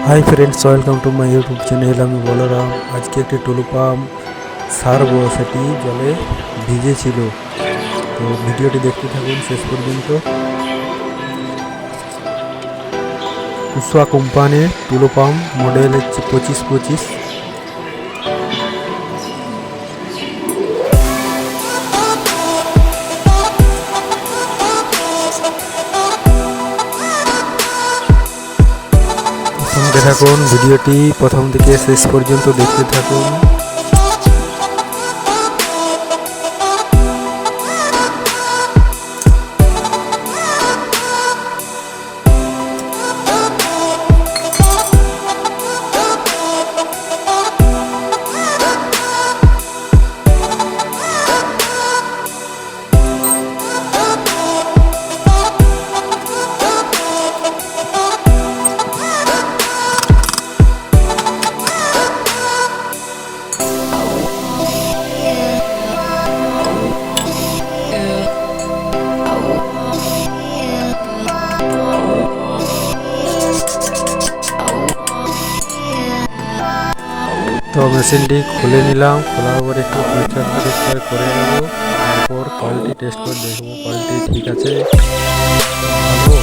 Hi friends, welcome to my YouTube channel. আমি বলরাম। আজকে একটি টুলু পাম্প সারবো, সেটি জলে ভিজেছিল। তো ভিডিওটি দেখতে থাকুন শেষ পর্যন্ত। উষা কোম্পানির টুলু পাম্প, মডেল হচ্ছে 2525। সঙ্গে থাকুন, ভিডিওটি প্রথম থেকে শেষ পর্যন্ত দেখতে থাকুন। তো মেশিনটি খুলে নিলাম। খোলার পর একটু পরিষ্কার করে নেবো। তারপর কোয়ালিটি টেস্ট করে দেখবো কোয়ালিটি ঠিক আছে ভালো,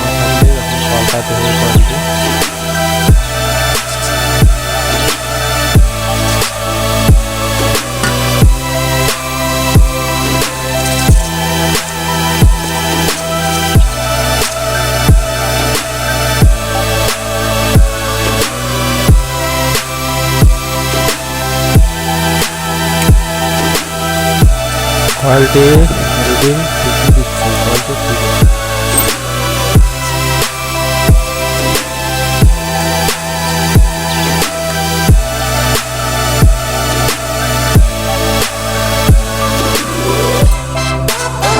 না থাকলে এখন পাল্টাতে হবে কোয়ালিটি। কোয়ালিটি রিডিং ঠিকই দিচ্ছে, কোয়ালিটি ঠিক আছে।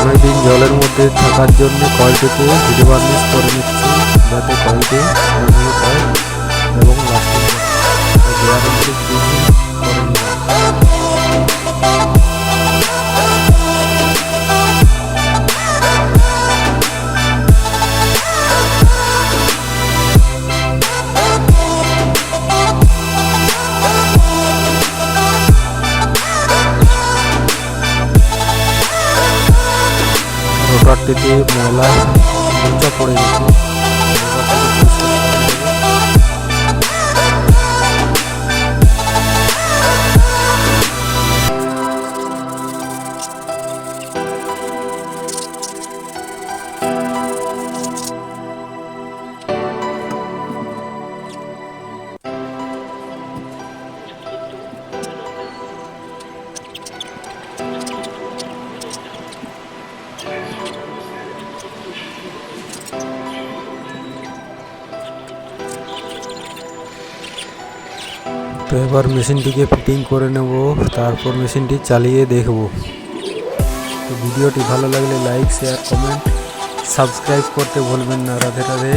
অনেকদিন জলের মধ্যে থাকার জন্য কোয়ালিটিকে ভিডিও বার্নিশ করে নিচ্ছি, যাতে কোয়ালিটি মজবুত হয় এবং লাস্টিং হয়। গ্যারান্টি করে নিলাম। রোটারটিতে ময়লা মোচা পড়ে গেছে। তো এবার মেশিনটিকে ফিটিং করে নেব, তারপর মেশিনটি চালিয়ে দেখব। তো ভিডিওটি ভালো লাগলে লাইক, শেয়ার, কমেন্ট, সাবস্ক্রাইব করতে ভুলবেন না। রাধে রাধে।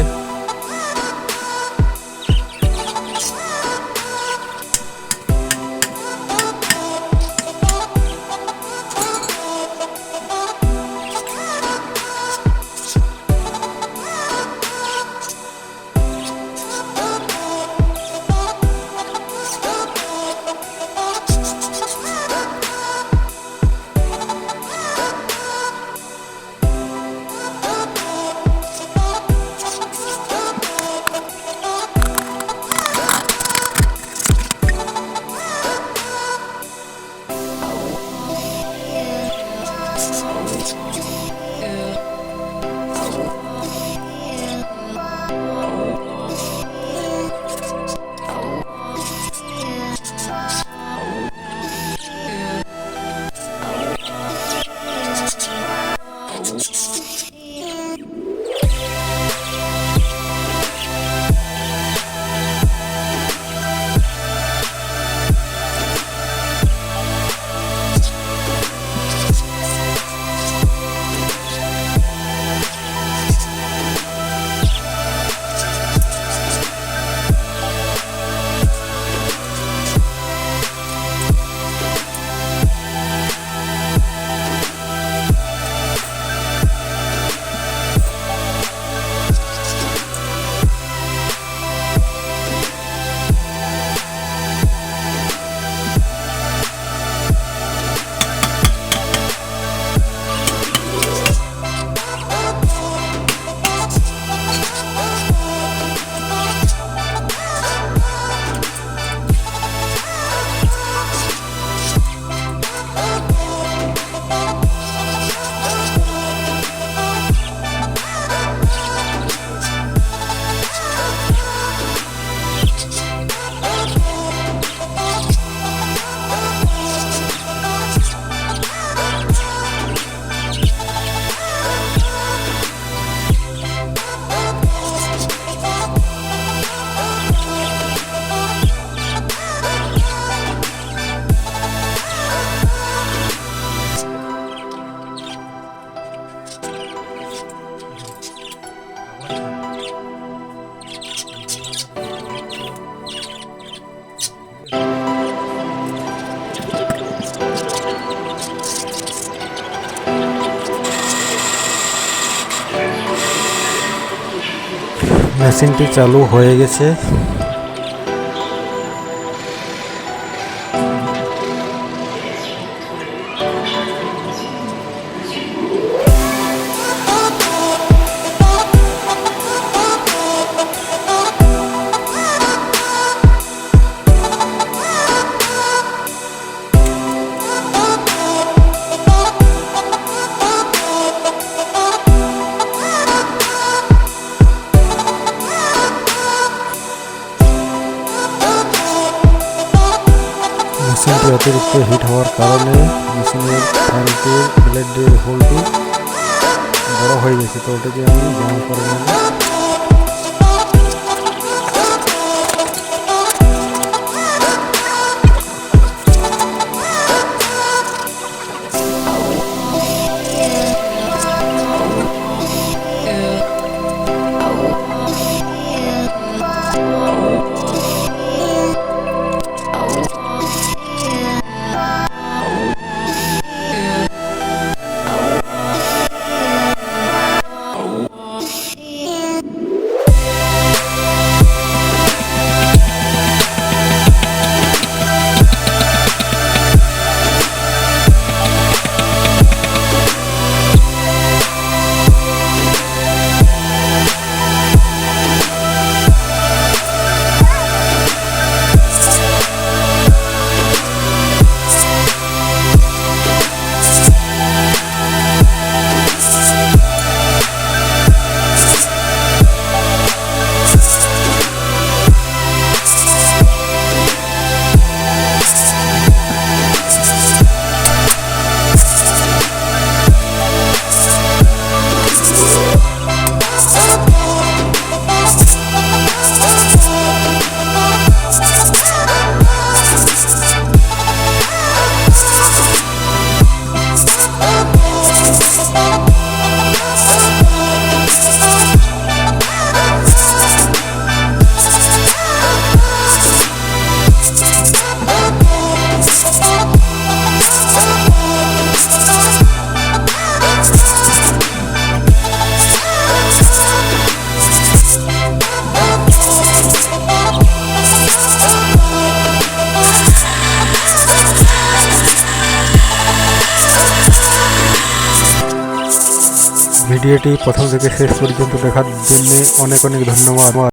মেশিনটি চালু হয়ে গেছে। মেশিনটি অতিরিক্ত হিট হওয়ার কারণে মেশিনের ফ্যানটির ব্লেডের হোলটি বড় হয়ে গেছে, তো ওটাকে আমি জাম করে নেব। ভিডিওটি প্রথম থেকে শেষ পর্যন্ত দেখার জন্য অনেক অনেক ধন্যবাদ।